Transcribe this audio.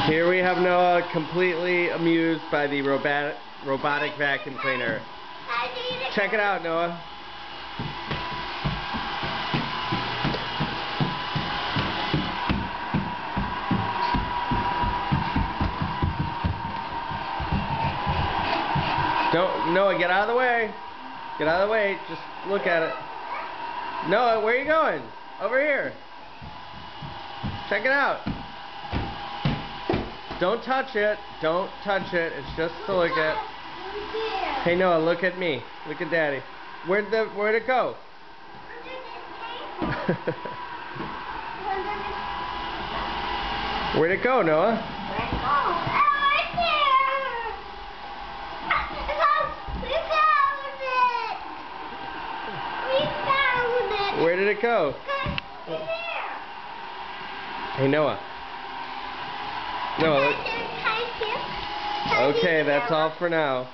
Here we have Noah completely amused by the robotic vacuum cleaner. Check it out, Noah. Noah, get out of the way. Get out of the way. Just look at it. Noah, where are you going? Over here. Check it out. Don't touch it. Don't touch it. It's just to look at. Hey Noah, look at me. Look at Daddy. Where'd it go? Where'd it go, Noah? Where did it go? Hey Noah. Noah. Okay, that's all for now.